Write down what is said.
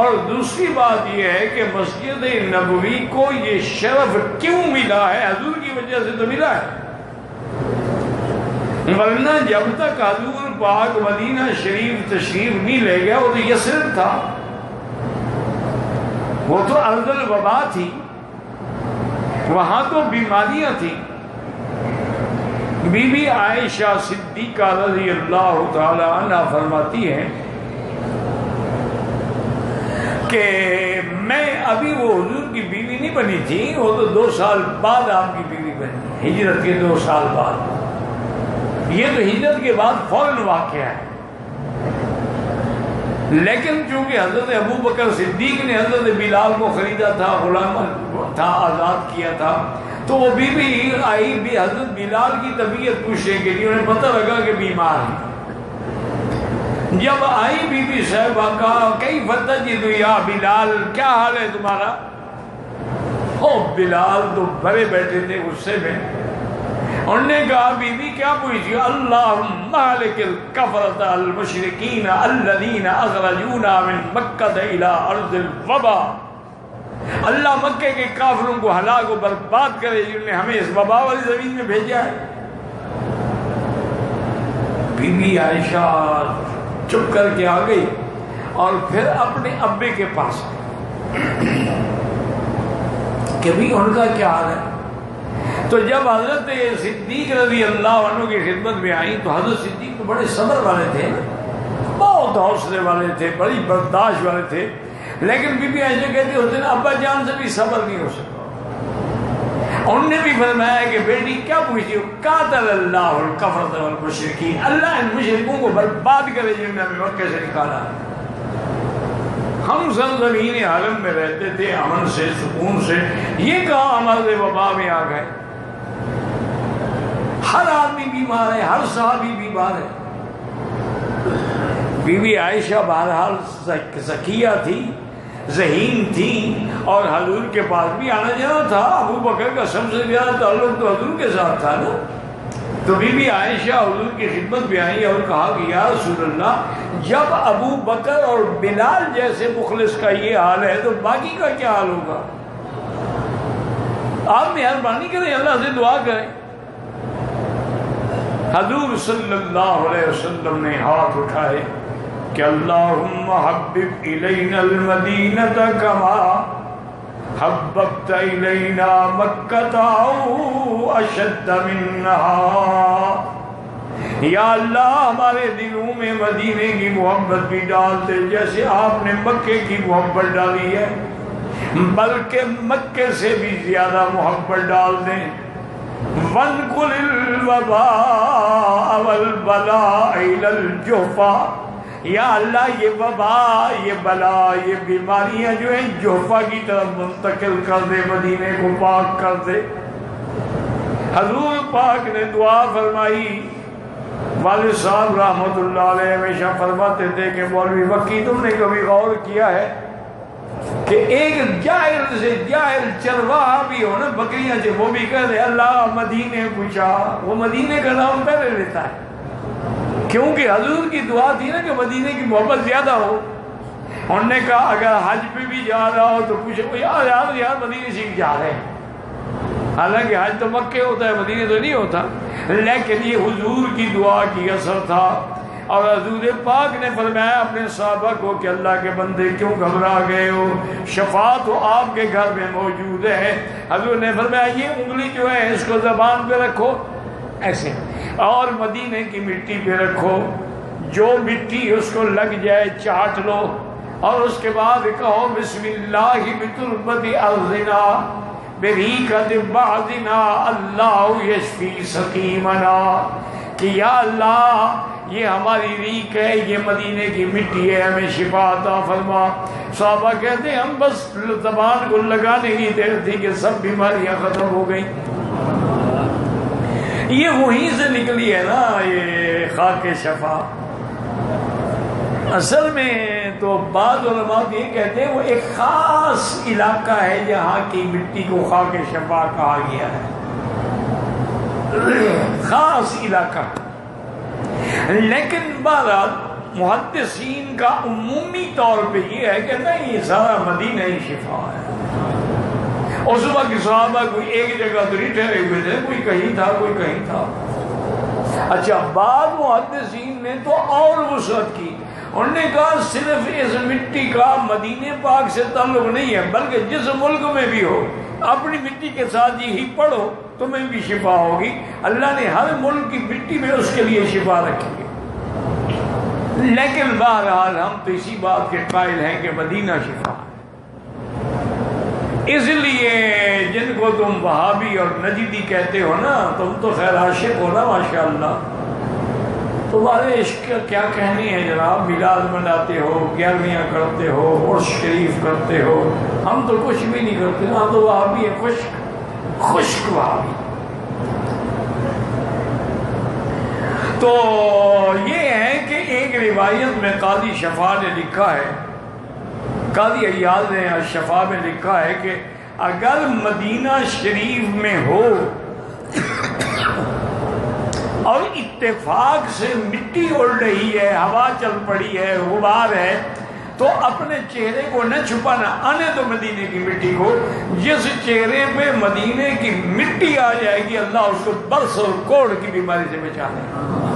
اور دوسری بات یہ ہے کہ مسجد نبوی کو یہ شرف کیوں ملا ہے؟ حضور کی وجہ سے تو ملا ہے، ورنہ جب تک حضور پاک مدینہ شریف تشریف نہیں لے گیا، وہ تو یثرب تھا، وہ تو ارض الوبا تھی، وہاں تو بیماریاں تھیں۔ بی بی عائشہ صدیقہ رضی اللہ تعالی عنہ فرماتی ہیں کہ میں ابھی وہ حضور کی بیوی نہیں بنی تھی، وہ تو 2 سال بعد آپ کی بیوی بنی، ہجرت کے 2 سال بعد، یہ تو ہجرت کے بعد فوراً واقعہ ہے۔ لیکن چونکہ حضرت ابو بکر صدیق نے حضرت بلال کو خریدا تھا، غلام تھا، آزاد کیا تھا، تو وہ بیوی آئی بھی حضرت بلال کی طبیعت پوچھنے کے لیے، انہیں پتہ لگا کہ بیمار ہے۔ جب آئی بی بی صاحبہ کہا کیف تجد یا بلال، کیا حال ہے تمہارا؟ بلال تو بھرے بیٹھے تھے غصے میں، انہوں نے کہا بی بی کیا پوچھی؟ اللہم مالک الکفرۃ المشرکین الذین اخرجونا من مکہ الی ارض الوبا، اللہ مکے کے کافروں کو ہلاک و برباد کرے جنہوں نے ہمیں اس وبا والی زمین میں بھیجا ہے۔ بی بی عائشہ چپ کر کے آ گئی اور پھر اپنے ابے کے پاس کہ بھی ان کا کیا حال ہے؟ تو جب حضرت صدیق رضی اللہ عنہ کی خدمت میں آئیں تو حضرت صدیق تو بڑے صبر والے تھے، بہت حوصلے والے تھے، بڑی برداشت والے تھے، لیکن بی بی عائشہ کہتے ہوتے ہیں ابا جان سے بھی صبر نہیں ہو سکتا۔ انہوں نے بھی فرمایا کہ بیٹی کیا پوچھی؟ قاتل اللہ الکفرۃ والمشرکین، اللہ ان مشرکوں کو برباد کرے جنہوں نے ہمیں مکے سے نکالا۔ ہم سرزمین حرم میں رہتے تھے امن سے، سکون سے، یہ کہاں ہمارے وبا میں آ گئے؟ ہر آدمی بیمار ہے، ہر صحابی بیمار ہے۔ بی بی عائشہ بہرحال ذکیہ تھی، ذہین تھی، اور حضور کے پاس بھی آنا جانا تھا، ابو بکر کا سب سے زیادہ تعلق تو حضور کے ساتھ تھا نا۔ تو بی بی عائشہ حضور کی خدمت میں آئی اور کہا کہ یا رسول اللہ، جب ابو بکر اور بلال جیسے مخلص کا یہ حال ہے تو باقی کا کیا حال ہوگا؟ آپ مہربانی کریں، اللہ سے دعا کریں۔ حضور صلی اللہ علیہ وسلم نے ہاتھ اٹھائے کہ اللہم حبب الینا المدینہ کما حببت الینا مکہ او اشد منہا، یا اللہ ہمارے دلوں میں مدینے کی محبت بھی ڈال دے جیسے آپ نے مکے کی محبت ڈالی ہے، بلکہ مکے سے بھی زیادہ محبت ڈال دیں۔ وَانْقُلِ الْوَبَاءَ وَالْبَلَاءَ إِلَى الْجُحْفَةِ، یا اللہ یہ وبا، یہ بلا، یہ بیماریاں جو ہیں جحفہ کی طرف منتقل کر دے، مدینے کو پاک کر دے۔ حضور پاک نے دعا فرمائی۔ والد صاحب رحمۃ اللہ علیہ ہمیشہ فرماتے تھے کہ مولوی وکی تم نے کبھی غور کیا ہے کہ ایک جاہل سے جاہل چرواہا بھی ہو نا بکریاں سے، وہ بھی کہہ دے اللہ مدینے پوچھا، وہ مدینے کا نام پہلے لیتا ہے، کیونکہ حضور کی دعا تھی نا کہ مدینے کی محبت زیادہ ہو۔ انہوں نے کہا اگر حج پہ بھی جا رہا ہو تو پوچھو یار مدینے سے جا رہے ہیں، حالانکہ حج تو مکے ہوتا ہے، مدینے تو نہیں ہوتا، لیکن یہ حضور کی دعا کی اثر تھا۔ اور حضور پاک نے فرمایا اپنے صحابہ کو کہ اللہ کے بندے کیوں گھبرا گئے ہو، شفاعت تو آپ کے گھر میں موجود ہے۔ حضور نے فرمایا یہ انگلی جو ہے اس کو زبان پہ رکھو ایسے، اور مدینے کی مٹی پہ رکھو، جو مٹی اس کو لگ جائے چاٹ لو، اور اس کے بعد کہو بسم اللہ بتربت ارضنا بریقت بعضنا اللہ یشفی سقیمنا، کہ یا اللہ یہ ہماری ریق ہے، یہ مدینے کی مٹی ہے، ہمیں شفا عطا فرما۔ صحابہ کہتے ہیں ہم بس زبان کو لگانے کی دیر تھی کہ سب بیماریاں ختم ہو گئیں۔ یہ وہیں سے نکلی ہے نا یہ خاک شفا۔ اصل میں تو بعض علماء یہ کہتے ہیں وہ ایک خاص علاقہ ہے جہاں کی مٹی کو خاک شفا کہا گیا ہے، خاص علاقہ۔ لیکن بہرحال محدثین کا عمومی طور پہ یہ ہے کہ نہیں سارا مدینہ ہی شفا ہے. اس وقت صحابہ کوئی ایک جگہ تو نہیں ٹھہرے ہوئے تھے, کوئی کہیں تھا کوئی کہیں تھا. اچھا بعض محدثین نے تو اور وسعت کی, انہوں نے کہا صرف اس مٹی کا مدینہ پاک سے تعلق نہیں ہے, بلکہ جس ملک میں بھی ہو اپنی مٹی کے ساتھ یہی پڑھو تمہیں بھی شفا ہوگی. اللہ نے ہر ملک کی مٹی میں اس کے لیے شفا رکھی ہے. لیکن بہرحال ہم تو اسی بات کے قائل ہیں کہ مدینہ شفا ہے. اس لیے جن کو تم وہابی اور نجدی کہتے ہو نا, تم تو خیر عاشق ہو نا ماشاءاللہ, تمہارے عشق کیا کہنی ہے جناب. میلاد مناتے ہو, گیارہویں کرتے ہو, عرس شریف کرتے ہو, ہم تو کچھ بھی نہیں کرتے. ہم تو وہابی ہے, خشک وہابی. تو یہ ہے کہ ایک روایت میں قاضی شفا نے لکھا ہے, قاضی عیاض نے شفا میں لکھا ہے کہ اگر مدینہ شریف میں ہو اور اتفاق سے مٹی اڑ رہی ہے, ہوا چل پڑی ہے, غبار ہے, تو اپنے چہرے کو نہ چھپانا, آنے تو مدینے کی مٹی کو. جس چہرے پہ مدینے کی مٹی آ جائے گی اللہ اس کو برس اور کوڑ کی بیماری سے بچا لے.